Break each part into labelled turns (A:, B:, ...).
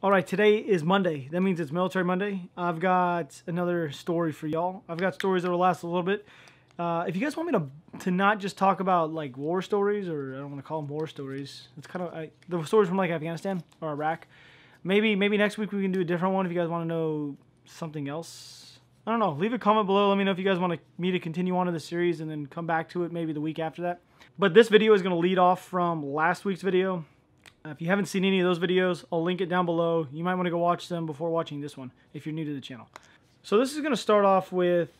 A: All right, today is Monday. That means it's Military Monday. I've got another story for y'all. I've got stories that will last a little bit. If you guys want me to not just talk about like war stories, or I don't want to call them war stories. It's kind of the stories from like Afghanistan or Iraq. Maybe next week we can do a different one if you guys want to know something else. I don't know. Leave a comment below. Let me know if you guys want me to continue on in the series and then come back to it maybe the week after that. But this video is going to lead off from last week's video. If you haven't seen any of those videos, I'll link it down below. You might want to go watch them before watching this one if you're new to the channel. So this is going to start off with,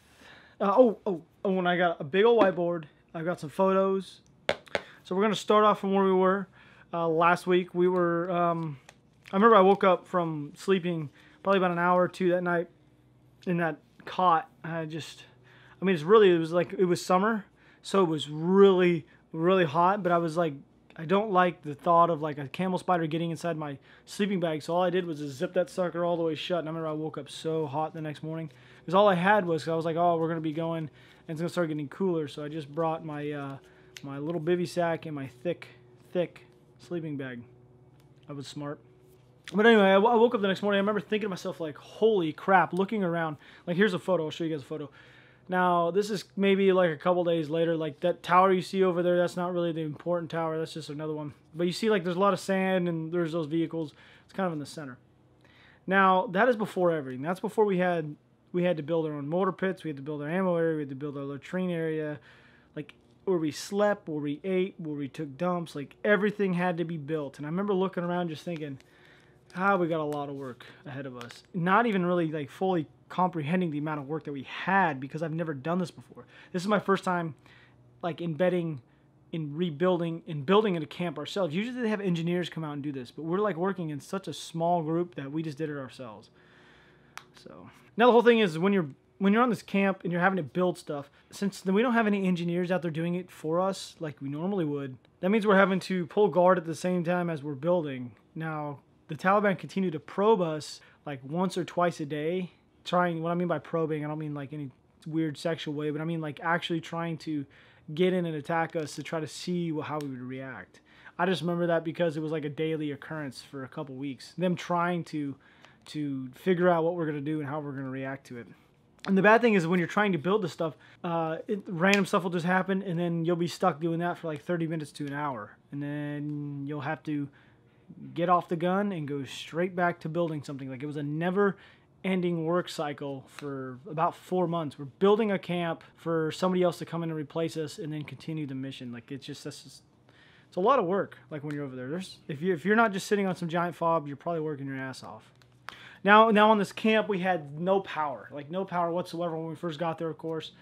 A: when I got a big old whiteboard. I've got some photos. So we're going to start off from where we were last week. We were, I remember I woke up from sleeping probably about an hour or two that night in that cot. It was summer, so it was really, really hot, but I was like, I don't like the thought of like a camel spider getting inside my sleeping bag, so all I did was just zip that sucker all the way shut. And I remember I woke up so hot the next morning because all I had was, I was like, oh, we're gonna be going and it's gonna start getting cooler, so I just brought my my little bivy sack and my thick sleeping bag. I was smart. But anyway, I woke up the next morning. I remember thinking to myself, like, holy crap, looking around. Like, here's a photo. I'll show you guys a photo. Now, this is maybe like a couple days later. Like, that tower you see over there, that's not really the important tower. That's just another one. But you see, like, there's a lot of sand and there's those vehicles. It's kind of in the center. Now, that is before everything. That's before we had to build our own mortar pits. We had to build our ammo area. We had to build our latrine area. Like, where we slept, where we ate, where we took dumps. Like, everything had to be built. And I remember looking around just thinking, we got a lot of work ahead of us. Not even really like fully comprehending the amount of work that we had because I've never done this before. This is my first time like embedding in rebuilding and building in a camp ourselves. Usually they have engineers come out and do this, but we're like working in such a small group that we just did it ourselves. So now the whole thing is when you're on this camp and you're having to build stuff, since we don't have any engineers out there doing it for us like we normally would, that means we're having to pull guard at the same time as we're building. Now, the Taliban continue to probe us like once or twice a day. What I mean by probing, I don't mean like any weird sexual way, but I mean like actually trying to get in and attack us to try to see how we would react. I just remember that because it was like a daily occurrence for a couple weeks. Them trying to figure out what we're going to do and how we're going to react to it. And the bad thing is when you're trying to build this stuff, random stuff will just happen and then you'll be stuck doing that for like 30 minutes to an hour. And then you'll have to get off the gun and go straight back to building something. Like, it was a never-ending work cycle for about 4 months. We're building a camp for somebody else to come in and replace us and then continue the mission. Like, it's a lot of work. Like, when you're over there, if you're not just sitting on some giant fob, you're probably working your ass off. Now on this camp we had no power, like no power whatsoever when we first got there. Of course,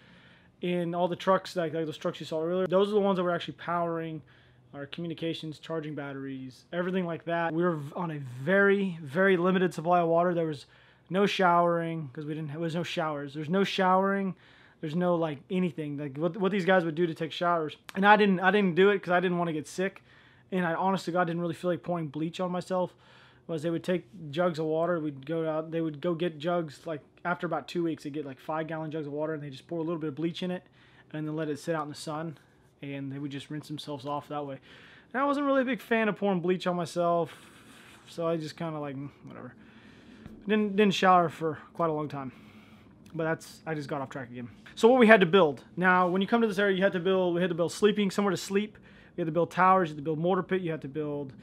A: in all the trucks, like those trucks you saw earlier, those are the ones that were actually powering our communications, charging batteries, everything like that. We were on a very, very limited supply of water. There was no showering because there was no showers. There's no showering. There's no like anything like what these guys would do to take showers. And I didn't do it because I didn't want to get sick. And I honest to God didn't really feel like pouring bleach on myself. They would take jugs of water. We'd go out. They would go get jugs. Like after about 2 weeks, they get like 5-gallon jugs of water, and they just pour a little bit of bleach in it, and then let it sit out in the sun. And they would just rinse themselves off that way. And I wasn't really a big fan of pouring bleach on myself, so I just kind of like, whatever. Didn't shower for quite a long time. But I just got off track again. So what we had to build. Now, when you come to this area, we had to build sleeping, somewhere to sleep. We had to build towers, you had to build mortar pit, you had to build,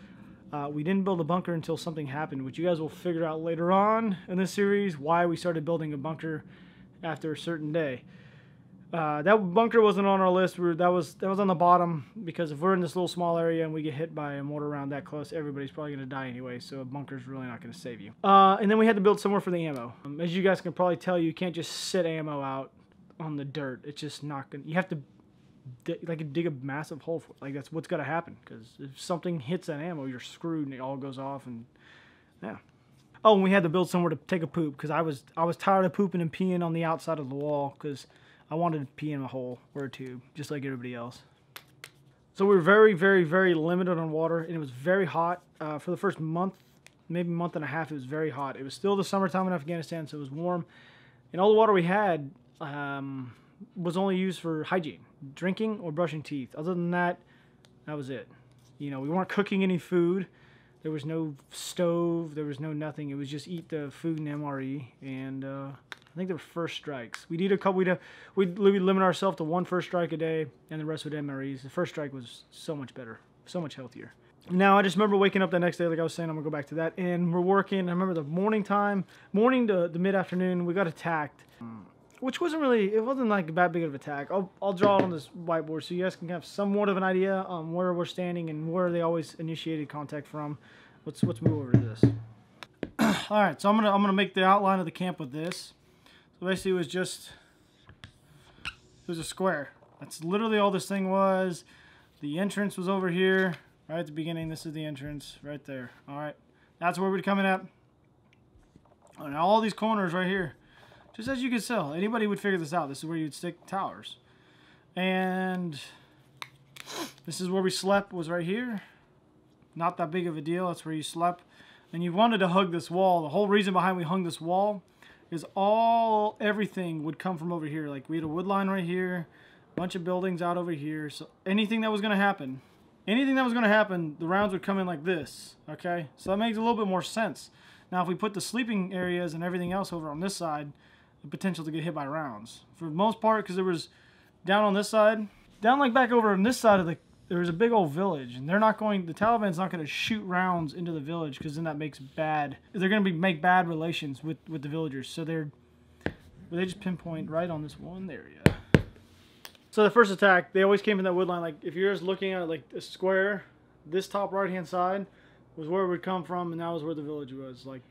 A: we didn't build a bunker until something happened, which you guys will figure out later on in this series, why we started building a bunker after a certain day. That bunker wasn't on our list. That was on the bottom because if we're in this little small area and we get hit by a mortar round that close, everybody's probably going to die anyway, so a bunker's really not going to save you. And then we had to build somewhere for the ammo. As you guys can probably tell, you can't just sit ammo out on the dirt. It's just not going to... You have to dig a massive hole for it. Like, that's what's going to happen because if something hits that ammo, you're screwed and it all goes off and... yeah. Oh, and we had to build somewhere to take a poop because I was tired of pooping and peeing on the outside of the wall because I wanted to pee in a hole or a tube, just like everybody else. So we were very, very, very limited on water, and it was very hot. For the first month, maybe month and a half, it was very hot. It was still the summertime in Afghanistan, so it was warm. And all the water we had was only used for hygiene, drinking or brushing teeth. Other than that, that was it. You know, we weren't cooking any food. There was no stove. There was no nothing. It was just eat the food and MRE. And I think there were first strikes. We'd eat a couple. We'd limit ourselves to one first strike a day, and the rest would MREs. The first strike was so much better, so much healthier. Now, I just remember waking up the next day, like I was saying, I'm going to go back to that. And we're working. I remember the morning to the mid-afternoon, we got attacked. Which wasn't really, it wasn't like that big of an attack. I'll draw it on this whiteboard so you guys can have somewhat of an idea on where we're standing and where they always initiated contact from. Let's move over to this. All right, so I'm gonna make the outline of the camp with this. So basically, it was a square. That's literally all this thing was. The entrance was over here, right at the beginning. This is the entrance, right there. All right, that's where we're coming at. And all these corners right here. Just as you can tell, anybody would figure this out. This is where you'd stick towers. And this is where we slept, was right here. Not that big of a deal. That's where you slept. And you wanted to hug this wall. The whole reason behind we hung this wall is everything would come from over here. Like we had a wood line right here, a bunch of buildings out over here. So anything that was going to happen, the rounds would come in like this. Okay? So that makes a little bit more sense. Now if we put the sleeping areas and everything else over on this side, the potential to get hit by rounds. For the most part, because there was down on this side, down like back over on this side of there was a big old village, and the Taliban's not going to shoot rounds into the village because then that makes they're going to make bad relations with the villagers. So they just pinpoint right on this one area. So the first attack, they always came from that wood line. Like if you're just looking at it like a square, this top right hand side was where it would come from, and that was where the village was. Like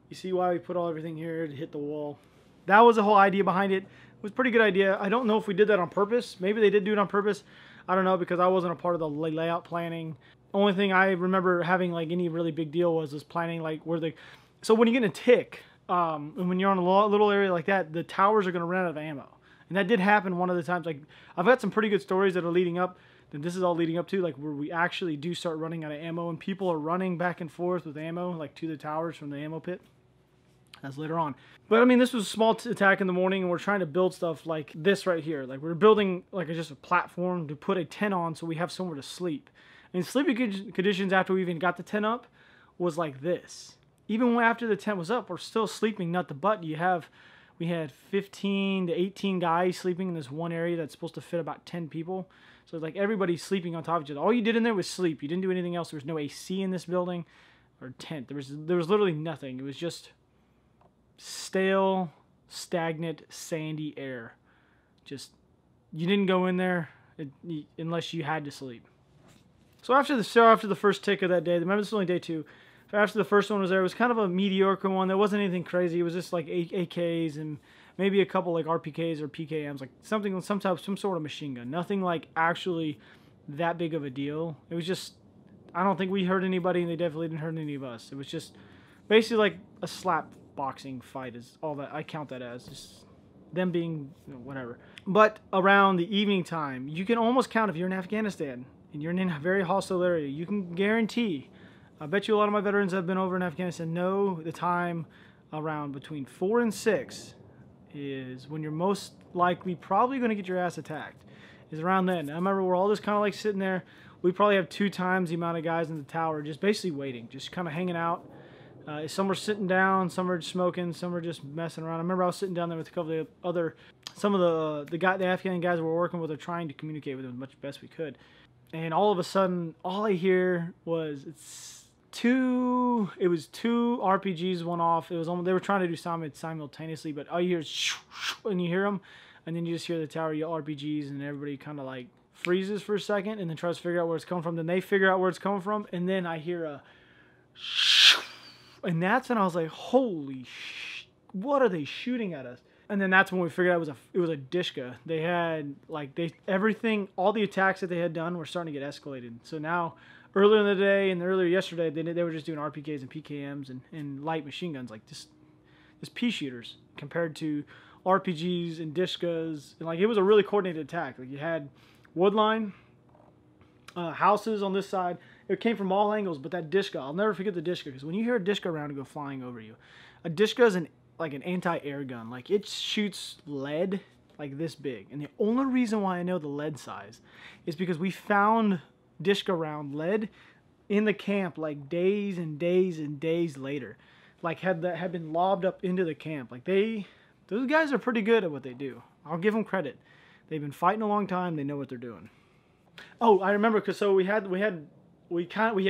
A: you see why we put everything here to hit the wall. That was the whole idea behind it. It was a pretty good idea. I don't know if we did that on purpose. Maybe they did do it on purpose. I don't know, because I wasn't a part of the layout planning. Only thing I remember having like any really big deal was planning like so when you get in a tick, and when you're on a little area like that, the towers are going to run out of ammo. And that did happen one of the times. Like I've got some pretty good stories that are leading up, that this is all leading up to, like where we actually do start running out of ammo and people are running back and forth with ammo, like to the towers from the ammo pit. That's later on. But I mean, this was a small attack in the morning, and we're trying to build stuff like this right here. Like we're building like just a platform to put a tent on so we have somewhere to sleep. And sleeping conditions after we even got the tent up was like this. Even after the tent was up, we're still sleeping nut to butt. We had 15 to 18 guys sleeping in this one area that's supposed to fit about 10 people. So it's like everybody's sleeping on top of each other. All you did in there was sleep. You didn't do anything else. There was no AC in this building or tent. There was literally nothing. It was just stale, stagnant, sandy air. Just, you didn't go in there unless you had to sleep. So after the first tick of that day, remember this is only day 2. After the first one was there, it was kind of a mediocre one. There wasn't anything crazy. It was just like AKs and maybe a couple like RPKs or PKMs, like some sort of machine gun. Nothing like actually that big of a deal. It was just, I don't think we hurt anybody, and they definitely didn't hurt any of us. It was just basically like a slap boxing fight is all that I count that as, just them being, you know, whatever. But around the evening time, you can almost count, if you're in Afghanistan and you're in a very hostile area, you can guarantee, I bet you a lot of my veterans that have been over in Afghanistan know the time around between 4 and 6 is when you're most likely probably going to get your ass attacked, is around then. I remember we're all just kind of like sitting there. We probably have 2 times the amount of guys in the tower just basically waiting, just kind of hanging out. Some were sitting down, some were smoking, some were just messing around. I remember I was sitting down there with a couple of some of the Afghan guys we were working with, are trying to communicate with them as much as best we could. And all of a sudden, all I hear was two RPGs went off. It was almost, they were trying to do simultaneously, but all you hear is shoo, shoo, and you hear them, and then you just hear the tower yell RPGs, and everybody kind of like freezes for a second, and then tries to figure out where it's coming from. Then they figure out where it's coming from, and then I hear a shoo. And that's when I was like, holy what are they shooting at us? And then that's when we figured out it was a Dishka. They had, like, all the attacks that they had done were starting to get escalated. So now, earlier in the day and earlier yesterday, they were just doing RPKs and PKMs and light machine guns, like just pea shooters, compared to RPGs and Dishkas. And, like, it was a really coordinated attack. Like, you had woodline, houses on this side. It came from all angles, but that Dishka, I'll never forget the Dishka, because when you hear a Dishka round go flying over you, a Dishka is like an anti-air gun. Like, it shoots lead like this big. And the only reason why I know the lead size is because we found Dishka round lead in the camp like days and days and days later, like had been lobbed up into the camp. Like those guys are pretty good at what they do. I'll give them credit. They've been fighting a long time. They know what they're doing. Oh, I remember, because so we had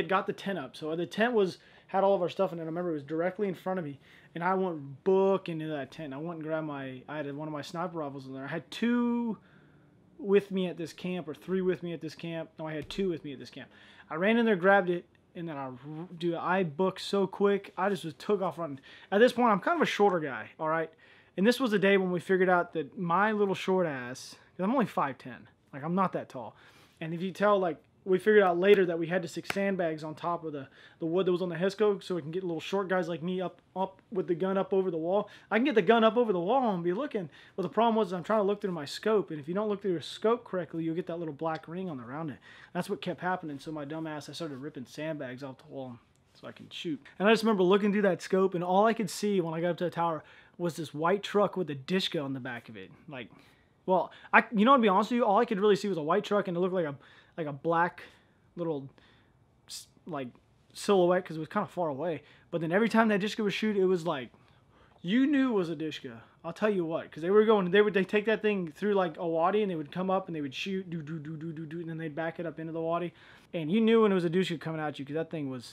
A: got the tent up. So the tent had all of our stuff in it. I remember it was directly in front of me, and I went book into that tent. I went and grabbed I had one of my sniper rifles in there. I had 2 with me at this camp, or 3 with me at this camp. No, I had 2 with me at this camp. I ran in there, grabbed it, and then I booked so quick. I just took off running. At this point, I'm kind of a shorter guy, all right? And this was the day when we figured out that my little short ass, because I'm only 5'10", like I'm not that tall. And if you tell, like, we figured out later that we had to stick sandbags on top of the wood that was on the HESCO, so we can get little short guys like me up with the gun up over the wall. I can get the gun up over the wall and be looking, but the problem was I'm trying to look through my scope, and if you don't look through your scope correctly, you'll get that little black ring on around it. That's what kept happening. So my dumb ass, I started ripping sandbags off the wall so I can shoot. And I just remember looking through that scope, and all I could see when I got up to the tower was this white truck with a Dishka on the back of it. Like, well, you know, to be honest with you, all I could really see was a white truck, and it looked like a black little like silhouette because it was kind of far away. But then every time that Dishka would shoot, it was like, you knew it was a Dishka. I'll tell you what, because they take that thing through like a wadi, and they would come up and they would shoot, do, and then they'd back it up into the wadi, and you knew when it was a Dishka coming at you, because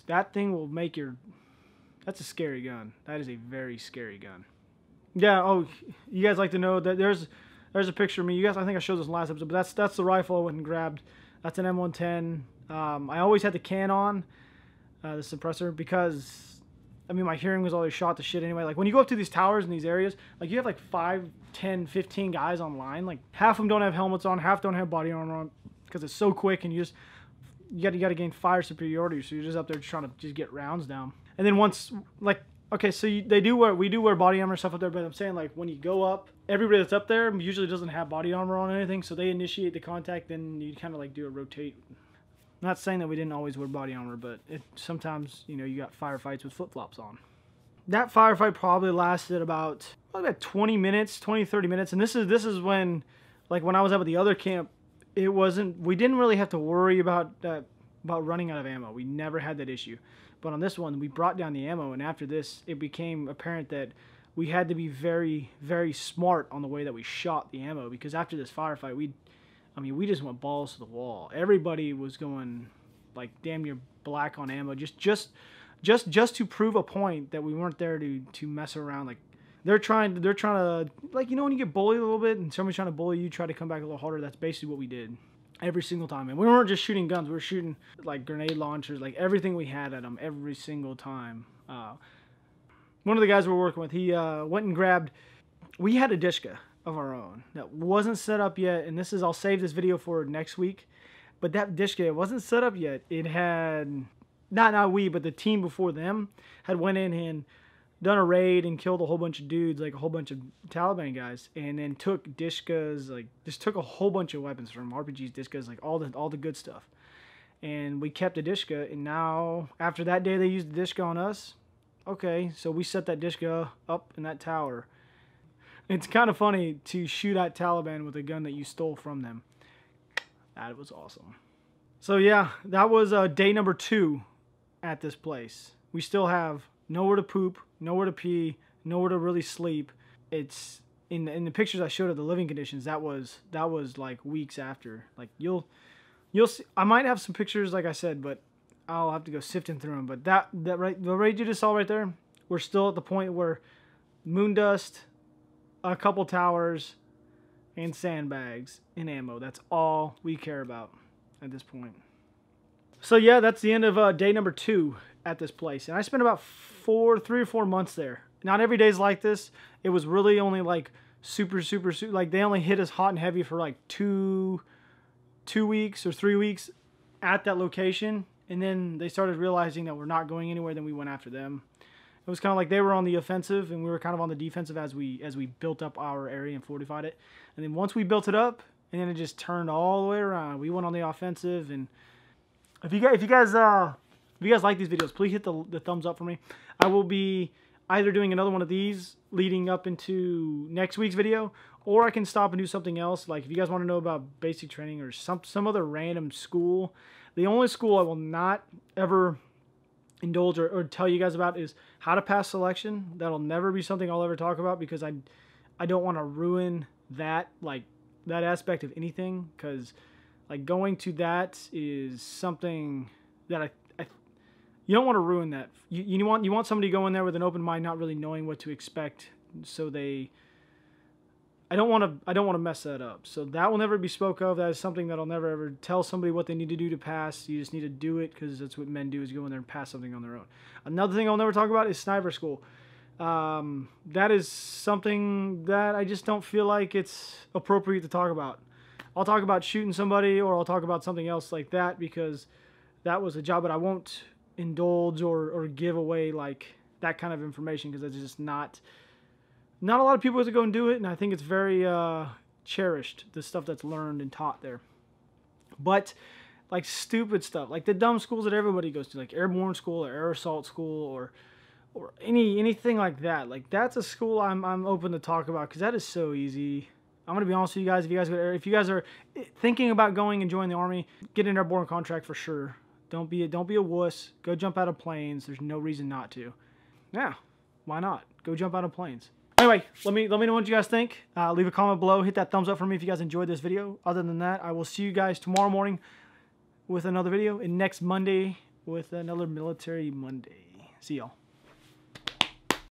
A: that thing will make that's a scary gun. That is a very scary gun. Yeah. Oh, you guys like to know that there's a picture of me. You guys, I think I showed this in the last episode, but that's the rifle I went and grabbed. That's an M110. I always had the can on, the suppressor, because, I mean, my hearing was always shot to shit anyway. Like, when you go up to these towers in these areas, like, you have like 5, 10, 15 guys online. Like, half of them don't have helmets on, half don't have body armor on, because it's so quick, and you got to gain fire superiority, so you're just up there trying to just get rounds down. And then once, like, okay, so we do wear body armor stuff up there, but I'm saying, like, when you go up, everybody that's up there usually doesn't have body armor on or anything, so they initiate the contact, then you kind of like do a rotate. I'm not saying that we didn't always wear body armor, but sometimes, you know, you got firefights with flip-flops on. That firefight probably lasted about 20 minutes, 20, 30 minutes, and this is when, like, when I was up at the other camp, we didn't really have to worry about running out of ammo. We never had that issue. But on this one, we brought down the ammo, and after this, it became apparent that we had to be very, very smart on the way that we shot the ammo, because after this firefight, we just went balls to the wall. Everybody was going like damn near black on ammo, just to prove a point that we weren't there to mess around. Like, they're trying to, like, you know, when you get bullied a little bit and somebody's trying to bully you, try to come back a little harder. That's basically what we did every single time. And we weren't just shooting guns, we were shooting like grenade launchers, like everything we had at them every single time. One of the guys we were working with, he went and grabbed, we had a Dishka of our own that wasn't set up yet, and I'll save this video for next week, but that Dishka, it wasn't set up yet. It had, not we, but the team before them had went in and done a raid and killed a whole bunch of dudes, like a whole bunch of Taliban guys, and then took Dishkas, like, just took a whole bunch of weapons from RPGs, Dishkas, like all the good stuff. And we kept the Dishka, and now, after that day they used the Dishka on us, okay, so we set that Dishka up in that tower. It's kind of funny to shoot at Taliban with a gun that you stole from them. That was awesome. So yeah, that was day number 2 at this place. We still have nowhere to poop, nowhere to pee, nowhere to really sleep. It's in the pictures I showed of the living conditions. That was like weeks after. Like, you'll see. I might have some pictures, like I said, but I'll have to go sifting through them. But the raid you just saw right there, we're still at the point where moon dust, a couple towers, and sandbags and ammo. That's all we care about at this point. So yeah, that's the end of day number 2 at this place. And I spent about 3 or 4 months there. Not every day's like this. It was really only like super, like, they only hit us hot and heavy for like 2 weeks or 3 weeks at that location. And then they started realizing that we're not going anywhere, then we went after them. It was kind of like they were on the offensive and we were kind of on the defensive as we built up our area and fortified it. And then once we built it up, and then it just turned all the way around. We went on the offensive. And if you guys like these videos, please hit the thumbs up for me. I will be either doing another one of these leading up into next week's video, or I can stop and do something else. Like, if you guys want to know about basic training or some other random school The only school I will not ever indulge or tell you guys about is how to pass selection. That'll never be something I'll ever talk about because I don't want to ruin that, like, that aspect of anything, because like going to that is something that you don't want to ruin that. You want somebody to go in there with an open mind, not really knowing what to expect, so I don't want to mess that up. So that will never be spoke of. That is something that I'll never ever tell somebody what they need to do to pass. You just need to do it because that's what men do, is go in there and pass something on their own. Another thing I'll never talk about is sniper school. That is something that I just don't feel like it's appropriate to talk about. I'll talk about shooting somebody, or I'll talk about something else like that, because that was a job, but I won't indulge or give away like that kind of information, because it's just not a lot of people have to go and do it, and I think it's very cherished, the stuff that's learned and taught there. But like stupid stuff, like the dumb schools that everybody goes to, like airborne school or air assault school or anything like that, like that's a school I'm open to talk about, because that is so easy. I'm gonna be honest with you guys. If you guys are thinking about going and joining the Army, get an airborne contract for sure. Don't be a wuss. Go jump out of planes. There's no reason not to. Yeah, why not? Go jump out of planes. Anyway, let me know what you guys think. Leave a comment below. Hit that thumbs up for me if you guys enjoyed this video. Other than that, I will see you guys tomorrow morning with another video, and next Monday with another Military Monday. See y'all.